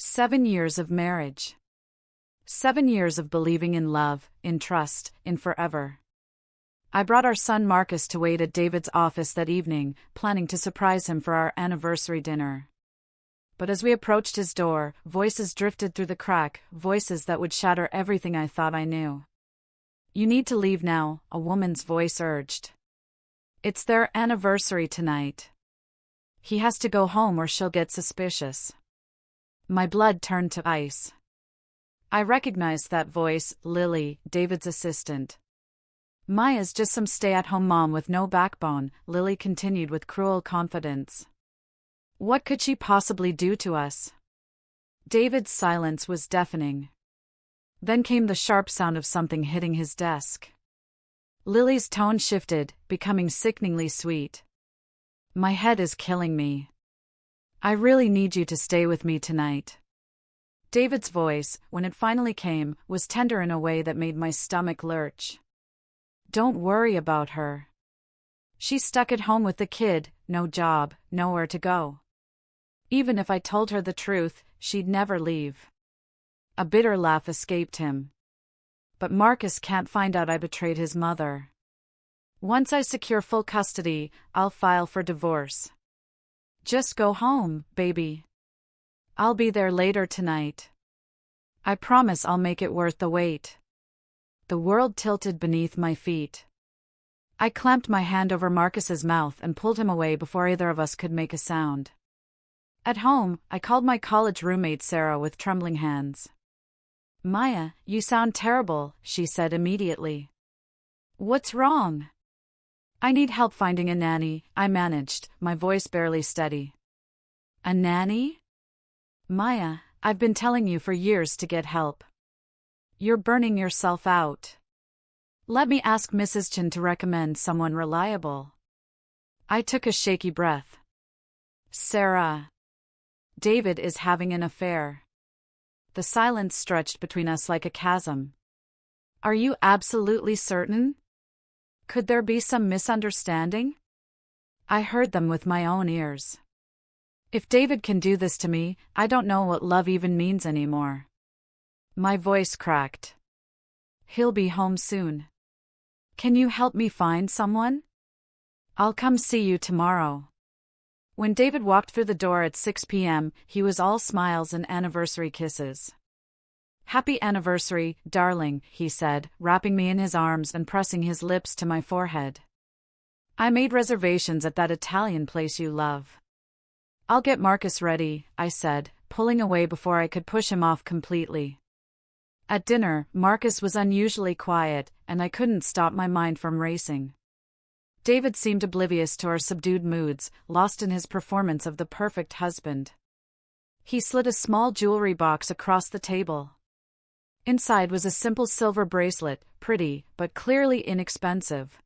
7 years of marriage. 7 years of believing in love, in trust, in forever. I brought our son Marcus to wait at David's office that evening, planning to surprise him for our anniversary dinner. But as we approached his door, voices drifted through the crack, voices that would shatter everything I thought I knew. "You need to leave now," a woman's voice urged. "It's their anniversary tonight. He has to go home or she'll get suspicious." My blood turned to ice. I recognized that voice, Lily, David's assistant. "Maya's just some stay-at-home mom with no backbone," Lily continued with cruel confidence. "What could she possibly do to us?" David's silence was deafening. Then came the sharp sound of something hitting his desk. Lily's tone shifted, becoming sickeningly sweet. "My head is killing me. I really need you to stay with me tonight." David's voice, when it finally came, was tender in a way that made my stomach lurch. "Don't worry about her. She's stuck at home with the kid, no job, nowhere to go. Even if I told her the truth, she'd never leave." A bitter laugh escaped him. "But Marcus can't find out I betrayed his mother. Once I secure full custody, I'll file for divorce. Just go home, baby. I'll be there later tonight. I promise I'll make it worth the wait." The world tilted beneath my feet. I clamped my hand over Marcus's mouth and pulled him away before either of us could make a sound. At home, I called my college roommate Sarah with trembling hands. "Maya, you sound terrible," she said immediately. "What's wrong?" "I need help finding a nanny," I managed, my voice barely steady. "A nanny?" "Maya, I've been telling you for years to get help. You're burning yourself out. Let me ask Mrs. Chen to recommend someone reliable." I took a shaky breath. "Sarah. David is having an affair." The silence stretched between us like a chasm. "Are you absolutely certain? Could there be some misunderstanding?" I heard them with my own ears. "If David can do this to me, I don't know what love even means anymore." My voice cracked. "He'll be home soon. Can you help me find someone? I'll come see you tomorrow." When David walked through the door at 6 p.m., he was all smiles and anniversary kisses. "Happy anniversary, darling," he said, wrapping me in his arms and pressing his lips to my forehead. "I made reservations at that Italian place you love." "I'll get Marcus ready," I said, pulling away before I could push him off completely. At dinner, Marcus was unusually quiet, and I couldn't stop my mind from racing. David seemed oblivious to our subdued moods, lost in his performance of the perfect husband. He slid a small jewelry box across the table. Inside was a simple silver bracelet, pretty, but clearly inexpensive.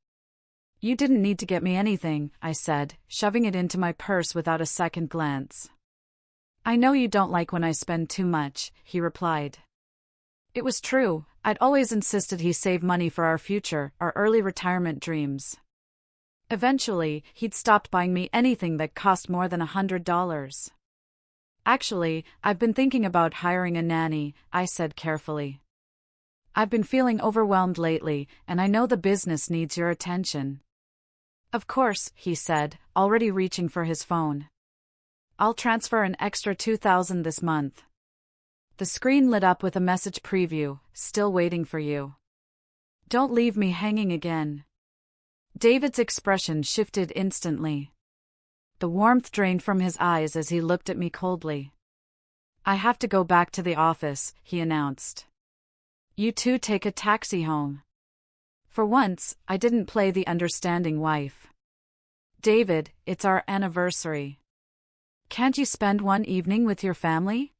"You didn't need to get me anything," I said, shoving it into my purse without a second glance. "I know you don't like when I spend too much," he replied. It was true. I'd always insisted he save money for our future, our early retirement dreams. Eventually, he'd stopped buying me anything that cost more than $100. "Actually, I've been thinking about hiring a nanny," I said carefully. "I've been feeling overwhelmed lately, and I know the business needs your attention." "Of course," he said, already reaching for his phone. "I'll transfer an extra $2,000 this month." The screen lit up with a message preview, "Still waiting for you. Don't leave me hanging again." David's expression shifted instantly. The warmth drained from his eyes as he looked at me coldly. "I have to go back to the office," he announced. "You two take a taxi home." For once, I didn't play the understanding wife. "David, it's our anniversary. Can't you spend one evening with your family?"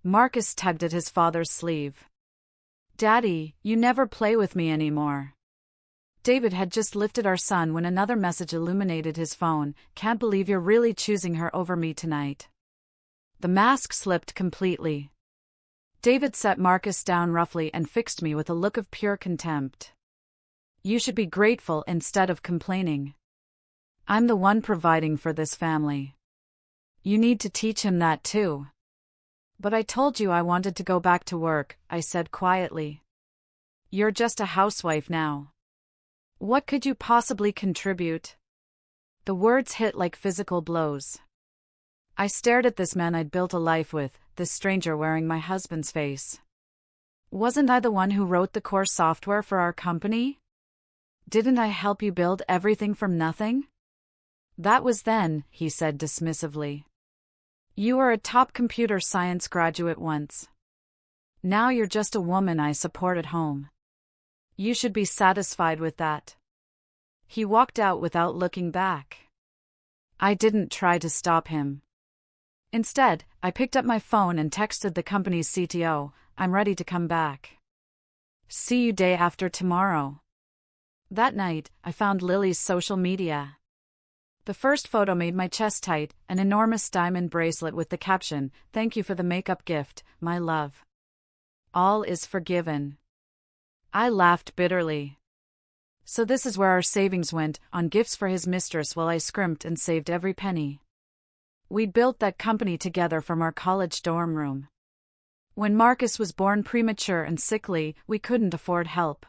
Marcus tugged at his father's sleeve. "Daddy, you never play with me anymore." David had just lifted our son when another message illuminated his phone. "Can't believe you're really choosing her over me tonight." The mask slipped completely. David set Marcus down roughly and fixed me with a look of pure contempt. "You should be grateful instead of complaining. I'm the one providing for this family. You need to teach him that too." But I told you I wanted to go back to work, I said quietly. You're just a housewife now. What could you possibly contribute? The words hit like physical blows. I stared at this man I'd built a life with, this stranger wearing my husband's face. Wasn't I the one who wrote the core software for our company? Didn't I help you build everything from nothing? That was then, he said dismissively. You were a top computer science graduate once. Now you're just a woman I support at home. You should be satisfied with that. He walked out without looking back. I didn't try to stop him. Instead, I picked up my phone and texted the company's CTO, I'm ready to come back. See you day after tomorrow. That night, I found Lily's social media. The first photo made my chest tight, an enormous diamond bracelet with the caption, "Thank you for the makeup gift, my love. All is forgiven." I laughed bitterly. So this is where our savings went, on gifts for his mistress while I scrimped and saved every penny. We'd built that company together from our college dorm room. When Marcus was born premature and sickly, we couldn't afford help.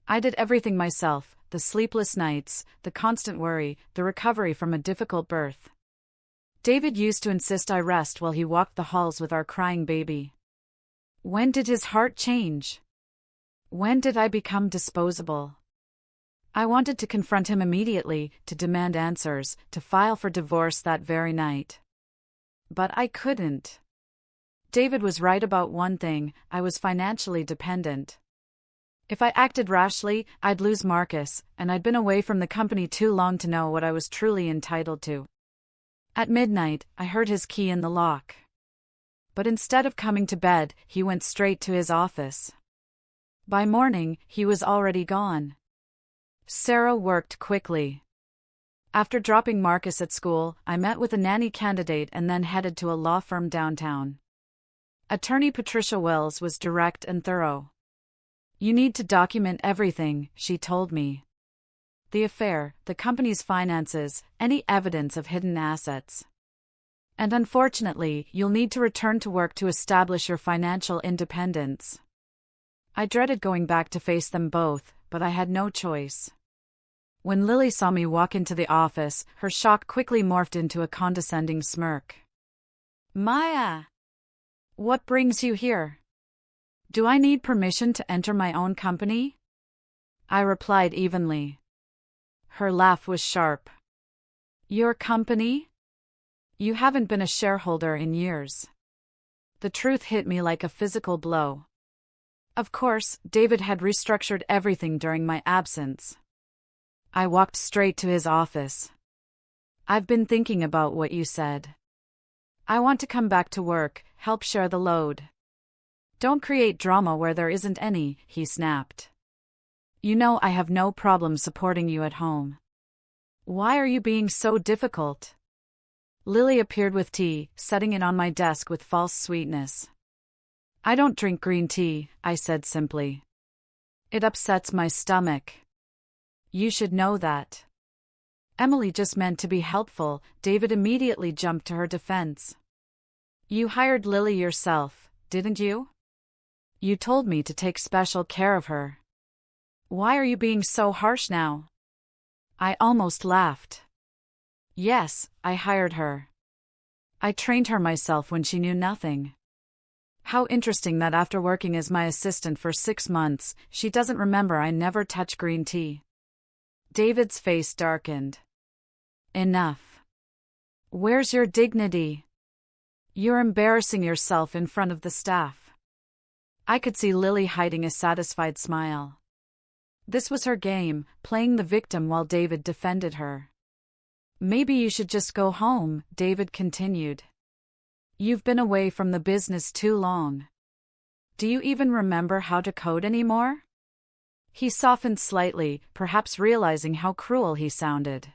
I did everything myself, the sleepless nights, the constant worry, the recovery from a difficult birth. David used to insist I rest while he walked the halls with our crying baby. When did his heart change? When did I become disposable? I wanted to confront him immediately, to demand answers, to file for divorce that very night. But I couldn't. David was right about one thing, I was financially dependent. If I acted rashly, I'd lose Marcus, and I'd been away from the company too long to know what I was truly entitled to. At midnight, I heard his key in the lock. But instead of coming to bed, he went straight to his office. By morning, he was already gone. Sarah worked quickly. After dropping Marcus at school, I met with a nanny candidate and then headed to a law firm downtown. Attorney Patricia Wells was direct and thorough. You need to document everything, she told me. The affair, the company's finances, any evidence of hidden assets. And unfortunately, you'll need to return to work to establish your financial independence. I dreaded going back to face them both, but I had no choice. When Lily saw me walk into the office, her shock quickly morphed into a condescending smirk. Maya! What brings you here? Do I need permission to enter my own company? I replied evenly. Her laugh was sharp. Your company? You haven't been a shareholder in years. The truth hit me like a physical blow. Of course, David had restructured everything during my absence. I walked straight to his office. I've been thinking about what you said. I want to come back to work, help share the load. Don't create drama where there isn't any, he snapped. You know I have no problem supporting you at home. Why are you being so difficult? Lily appeared with tea, setting it on my desk with false sweetness. I don't drink green tea, I said simply. It upsets my stomach. You should know that. Emily just meant to be helpful, David immediately jumped to her defense. You hired Lily yourself, didn't you? You told me to take special care of her. Why are you being so harsh now? I almost laughed. Yes, I hired her. I trained her myself when she knew nothing. How interesting that after working as my assistant for 6 months, she doesn't remember I never touch green tea. David's face darkened. Enough. Where's your dignity? You're embarrassing yourself in front of the staff. I could see Lily hiding a satisfied smile. This was her game, playing the victim while David defended her. Maybe you should just go home, David continued. You've been away from the business too long. Do you even remember how to code anymore? He softened slightly, perhaps realizing how cruel he sounded.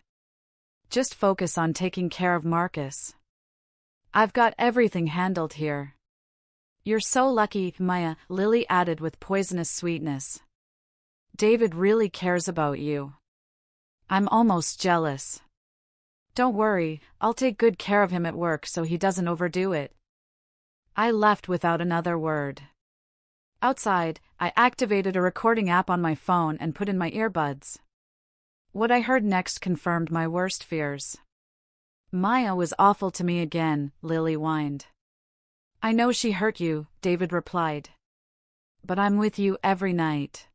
Just focus on taking care of Marcus. I've got everything handled here. You're so lucky, Maya, Lily added with poisonous sweetness. David really cares about you. I'm almost jealous. Don't worry, I'll take good care of him at work so he doesn't overdo it. I left without another word. Outside, I activated a recording app on my phone and put in my earbuds. What I heard next confirmed my worst fears. Maya was awful to me again, Lily whined. I know she hurt you, David replied. But I'm with you every night.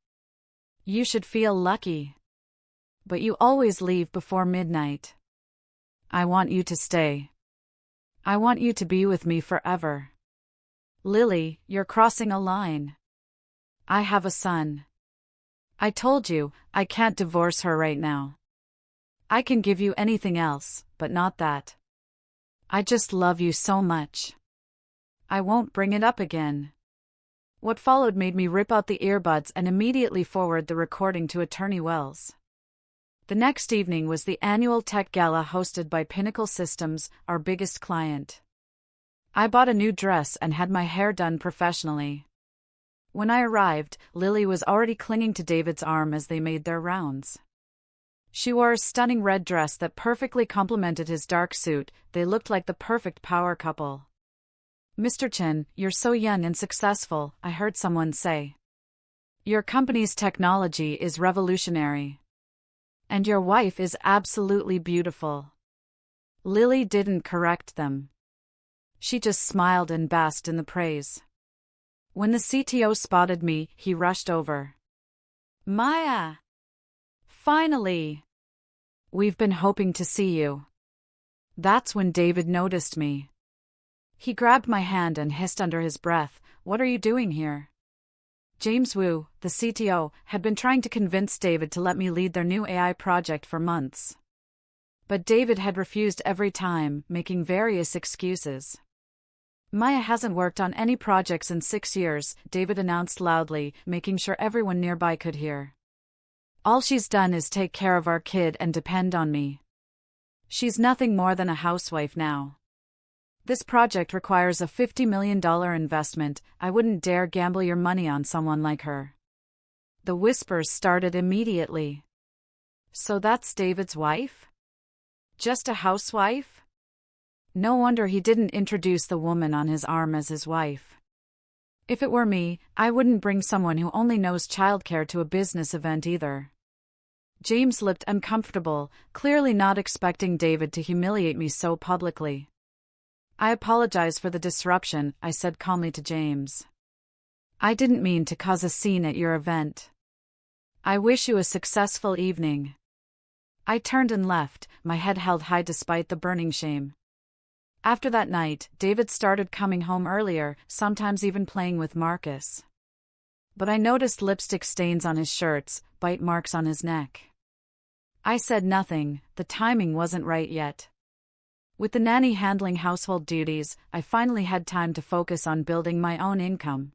You should feel lucky. But you always leave before midnight. I want you to stay. I want you to be with me forever. Lily, you're crossing a line. I have a son. I told you, I can't divorce her right now. I can give you anything else, but not that. I just love you so much. I won't bring it up again. What followed made me rip out the earbuds and immediately forward the recording to Attorney Wells. The next evening was the annual tech gala hosted by Pinnacle Systems, our biggest client. I bought a new dress and had my hair done professionally. When I arrived, Lily was already clinging to David's arm as they made their rounds. She wore a stunning red dress that perfectly complemented his dark suit. They looked like the perfect power couple. Mr. Chen, you're so young and successful, I heard someone say. Your company's technology is revolutionary. And your wife is absolutely beautiful. Lily didn't correct them. She just smiled and basked in the praise. When the CTO spotted me, he rushed over. Maya! Finally! We've been hoping to see you. That's when David noticed me. He grabbed my hand and hissed under his breath, What are you doing here? James Wu, the CTO, had been trying to convince David to let me lead their new AI project for months. But David had refused every time, making various excuses. Maya hasn't worked on any projects in 6 years, David announced loudly, making sure everyone nearby could hear. All she's done is take care of our kid and depend on me. She's nothing more than a housewife now. This project requires a $50 million investment. I wouldn't dare gamble your money on someone like her. The whispers started immediately. So that's David's wife? Just a housewife? No wonder he didn't introduce the woman on his arm as his wife. If it were me, I wouldn't bring someone who only knows childcare to a business event either. James looked uncomfortable, clearly not expecting David to humiliate me so publicly. I apologize for the disruption, I said calmly to James. I didn't mean to cause a scene at your event. I wish you a successful evening. I turned and left, my head held high despite the burning shame. After that night, David started coming home earlier, sometimes even playing with Marcus. But I noticed lipstick stains on his shirts, bite marks on his neck. I said nothing, the timing wasn't right yet. With the nanny handling household duties, I finally had time to focus on building my own income.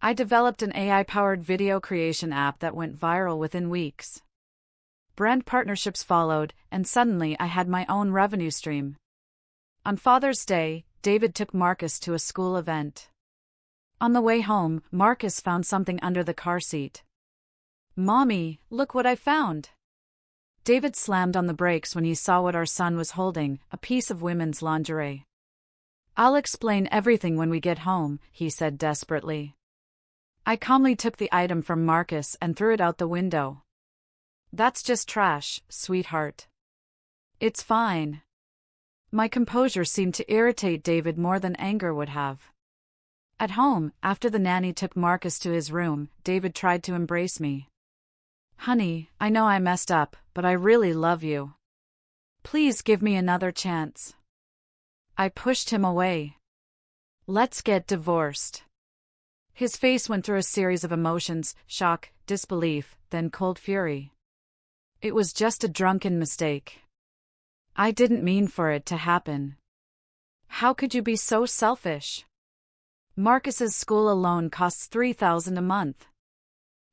I developed an AI-powered video creation app that went viral within weeks. Brand partnerships followed, and suddenly I had my own revenue stream. On Father's Day, David took Marcus to a school event. On the way home, Marcus found something under the car seat. Mommy, look what I found. David slammed on the brakes when he saw what our son was holding, a piece of women's lingerie. I'll explain everything when we get home, he said desperately. I calmly took the item from Marcus and threw it out the window. That's just trash, sweetheart. It's fine. My composure seemed to irritate David more than anger would have. At home, after the nanny took Marcus to his room, David tried to embrace me. Honey, I know I messed up, but I really love you. Please give me another chance. I pushed him away. Let's get divorced. His face went through a series of emotions, shock, disbelief, then cold fury. It was just a drunken mistake. I didn't mean for it to happen. How could you be so selfish? Marcus's school alone costs $3,000 a month.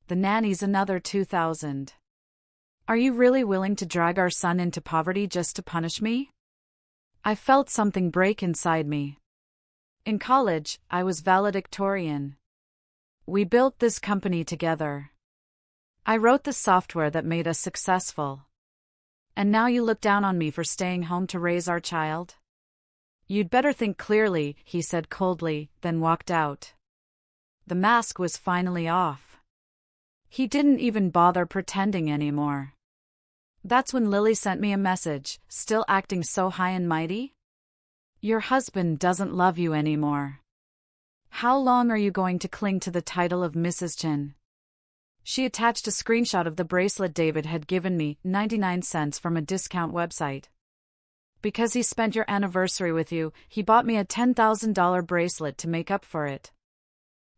The nanny's another $2,000. Are you really willing to drag our son into poverty just to punish me? I felt something break inside me. In college, I was valedictorian. We built this company together. I wrote the software that made us successful. And now you look down on me for staying home to raise our child? "You'd better think clearly," he said coldly, then walked out. The mask was finally off. He didn't even bother pretending anymore. That's when Lily sent me a message, still acting so high and mighty. "Your husband doesn't love you anymore. How long are you going to cling to the title of Mrs. Chen?" She attached a screenshot of the bracelet David had given me, 99 cents from a discount website. "Because he spent your anniversary with you, he bought me a $10,000 bracelet to make up for it.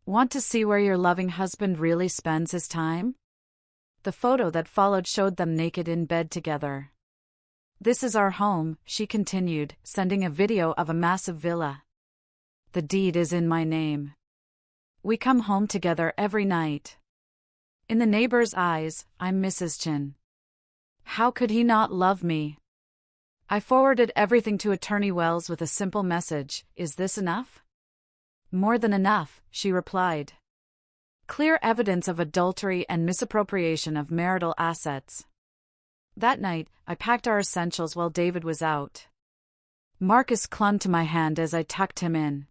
Want to see where your loving husband really spends his time?" The photo that followed showed them naked in bed together. "This is our home," she continued, sending a video of a massive villa. "The deed is in my name. We come home together every night. In the neighbor's eyes, I'm Mrs. Chen. How could he not love me?" I forwarded everything to Attorney Wells with a simple message, "Is this enough?" "More than enough," she replied. "Clear evidence of adultery and misappropriation of marital assets." That night, I packed our essentials while David was out. Marcus clung to my hand as I tucked him in.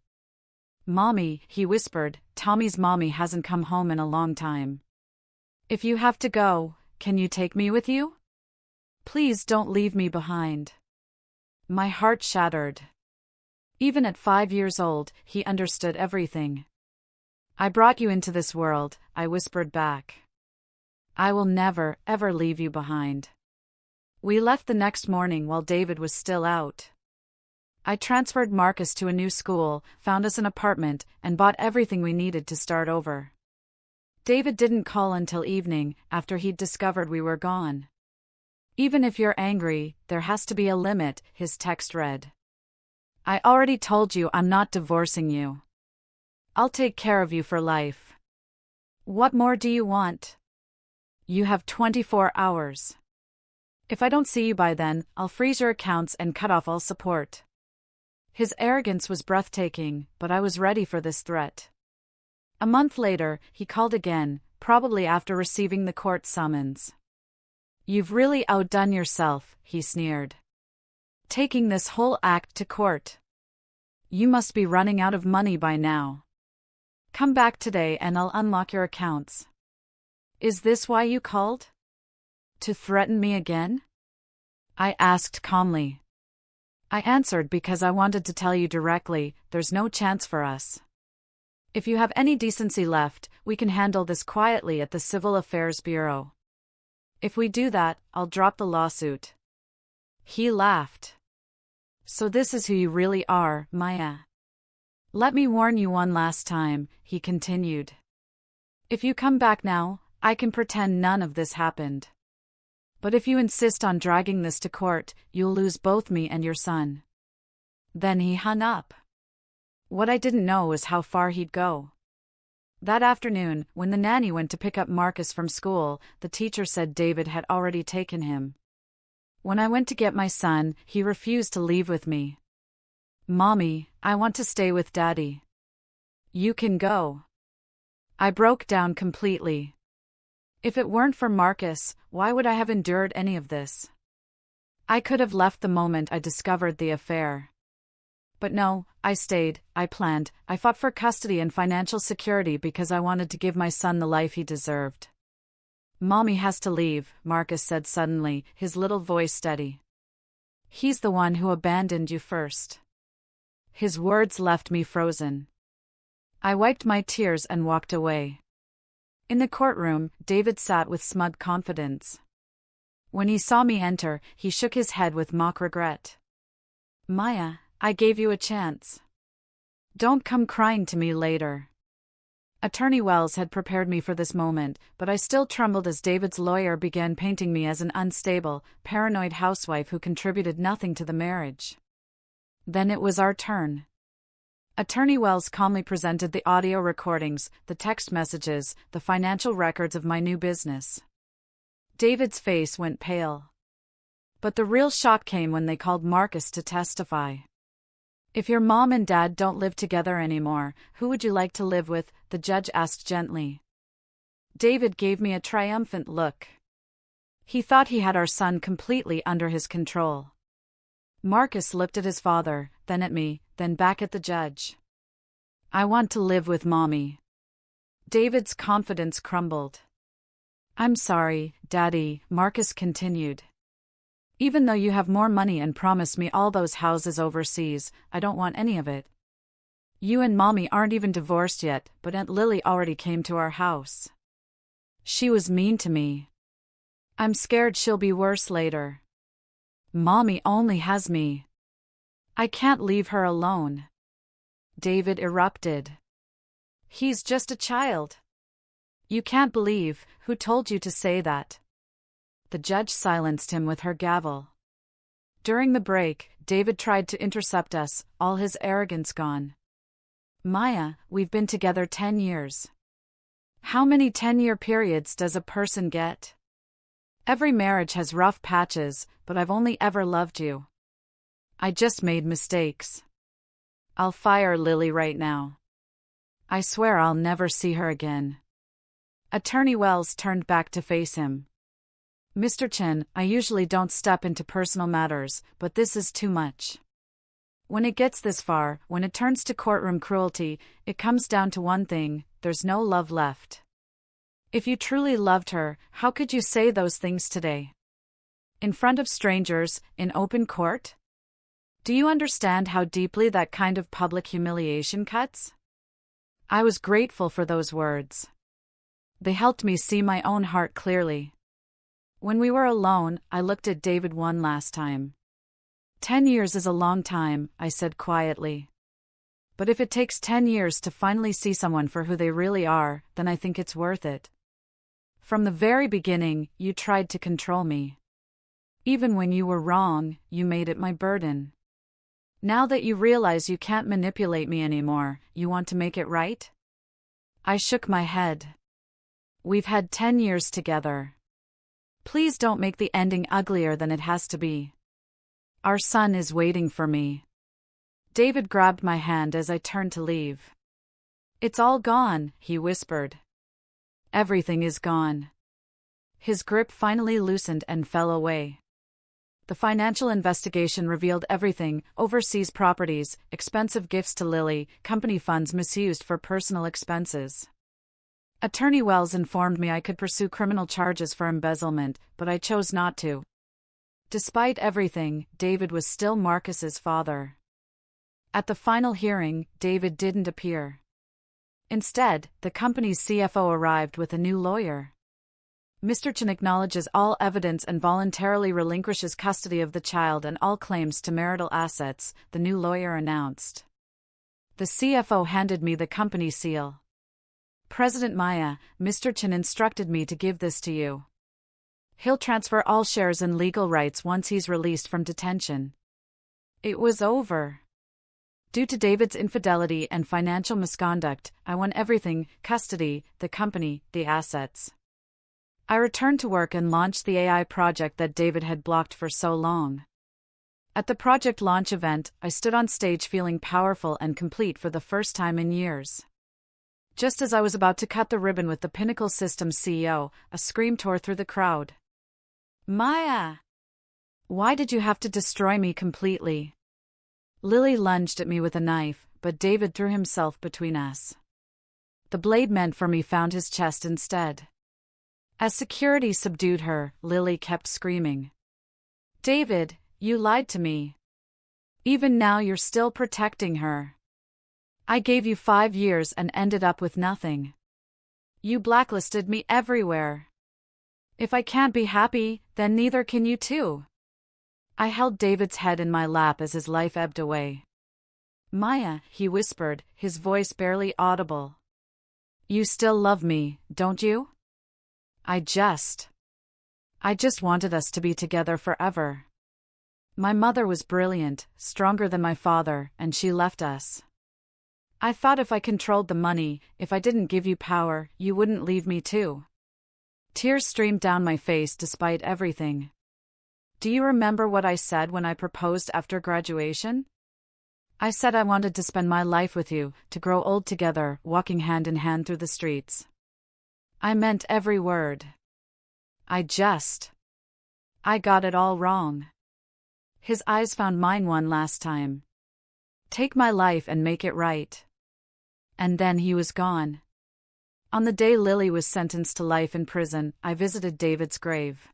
"Mommy," he whispered, "Tommy's mommy hasn't come home in a long time. If you have to go, can you take me with you? Please don't leave me behind." My heart shattered. Even at 5 years old, he understood everything. "I brought you into this world," I whispered back. "I will never, ever leave you behind." We left the next morning while David was still out. I transferred Marcus to a new school, found us an apartment, and bought everything we needed to start over. David didn't call until evening, after he'd discovered we were gone. "Even if you're angry, there has to be a limit," his text read. "I already told you I'm not divorcing you. I'll take care of you for life. What more do you want? You have 24 hours. If I don't see you by then, I'll freeze your accounts and cut off all support." His arrogance was breathtaking, but I was ready for this threat. A month later, he called again, probably after receiving the court summons. "You've really outdone yourself," he sneered. "Taking this whole act to court. You must be running out of money by now. Come back today and I'll unlock your accounts." "Is this why you called? To threaten me again?" I asked calmly. "I answered because I wanted to tell you directly, there's no chance for us. If you have any decency left, we can handle this quietly at the Civil Affairs Bureau. If we do that, I'll drop the lawsuit." He laughed. "So this is who you really are, Maya. Let me warn you one last time," he continued. "If you come back now, I can pretend none of this happened. But if you insist on dragging this to court, you'll lose both me and your son." Then he hung up. What I didn't know was how far he'd go. That afternoon, when the nanny went to pick up Marcus from school, the teacher said David had already taken him. When I went to get my son, he refused to leave with me. "Mommy, I want to stay with Daddy." "You can go." I broke down completely. If it weren't for Marcus, why would I have endured any of this? I could have left the moment I discovered the affair. But no, I stayed, I planned, I fought for custody and financial security because I wanted to give my son the life he deserved. "Mommy has to leave," Marcus said suddenly, his little voice steady. "He's the one who abandoned you first." His words left me frozen. I wiped my tears and walked away. In the courtroom, David sat with smug confidence. When he saw me enter, he shook his head with mock regret. "Maya, I gave you a chance. Don't come crying to me later." Attorney Wells had prepared me for this moment, but I still trembled as David's lawyer began painting me as an unstable, paranoid housewife who contributed nothing to the marriage. Then it was our turn. Attorney Wells calmly presented the audio recordings, the text messages, the financial records of my new business. David's face went pale. But the real shock came when they called Marcus to testify. "If your mom and dad don't live together anymore, who would you like to live with?" the judge asked gently. David gave me a triumphant look. He thought he had our son completely under his control. Marcus looked at his father, then at me, then back at the judge. I want to live with Mommy. David's confidence crumbled. I'm sorry, Daddy, Marcus continued. Even though you have more money and promised me all those houses overseas, I don't want any of it. You and Mommy aren't even divorced yet, but Aunt Lily already came to our house. She was mean to me. I'm scared she'll be worse later. Mommy only has me. I can't leave her alone. David erupted. He's just a child. You can't believe, who told you to say that? The judge silenced him with her gavel. During the break, David tried to intercept us, all his arrogance gone. Maya, we've been together 10 years. How many 10-year periods does a person get? Every marriage has rough patches, but I've only ever loved you. I just made mistakes. I'll fire Lily right now. I swear I'll never see her again. Attorney Wells turned back to face him. Mr. Chen, I usually don't step into personal matters, but this is too much. When it gets this far, when it turns to courtroom cruelty, it comes down to one thing: there's no love left. If you truly loved her, how could you say those things today? In front of strangers, in open court? Do you understand how deeply that kind of public humiliation cuts? I was grateful for those words. They helped me see my own heart clearly. When we were alone, I looked at David one last time. 10 years is a long time, I said quietly. But if it takes 10 years to finally see someone for who they really are, then I think it's worth it. From the very beginning, you tried to control me. Even when you were wrong, you made it my burden. Now that you realize you can't manipulate me anymore, you want to make it right? I shook my head. We've had 10 years together. Please don't make the ending uglier than it has to be. Our son is waiting for me. David grabbed my hand as I turned to leave. It's all gone, he whispered. Everything is gone. His grip finally loosened and fell away. The financial investigation revealed everything: overseas properties, expensive gifts to Lily, company funds misused for personal expenses. Attorney Wells informed me I could pursue criminal charges for embezzlement, but I chose not to. Despite everything, David was still Marcus's father. At the final hearing, David didn't appear. Instead, the company's CFO arrived with a new lawyer. Mr. Chen acknowledges all evidence and voluntarily relinquishes custody of the child and all claims to marital assets, the new lawyer announced. The CFO handed me the company seal. President Maya, Mr. Chen instructed me to give this to you. He'll transfer all shares and legal rights once he's released from detention. It was over. Due to David's infidelity and financial misconduct, I won everything: custody, the company, the assets. I returned to work and launched the AI project that David had blocked for so long. At the project launch event, I stood on stage feeling powerful and complete for the first time in years. Just as I was about to cut the ribbon with the Pinnacle Systems CEO, a scream tore through the crowd. Maya! Why did you have to destroy me completely? Lily lunged at me with a knife, but David threw himself between us. The blade meant for me found his chest instead. As security subdued her, Lily kept screaming. David, you lied to me. Even now you're still protecting her. I gave you 5 years and ended up with nothing. You blacklisted me everywhere. If I can't be happy, then neither can you too. I held David's head in my lap as his life ebbed away. Maya, he whispered, his voice barely audible. You still love me, don't you? I just wanted us to be together forever. My mother was brilliant, stronger than my father, and she left us. I thought if I controlled the money, if I didn't give you power, you wouldn't leave me too. Tears streamed down my face despite everything. Do you remember what I said when I proposed after graduation? I said I wanted to spend my life with you, to grow old together, walking hand in hand through the streets. I meant every word. I got it all wrong. His eyes found mine one last time. Take my life and make it right." And then he was gone. On the day Lily was sentenced to life in prison, I visited David's grave.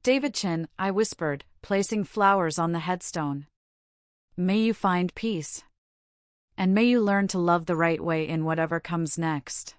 "David Chin," I whispered, placing flowers on the headstone. "May you find peace. And may you learn to love the right way in whatever comes next."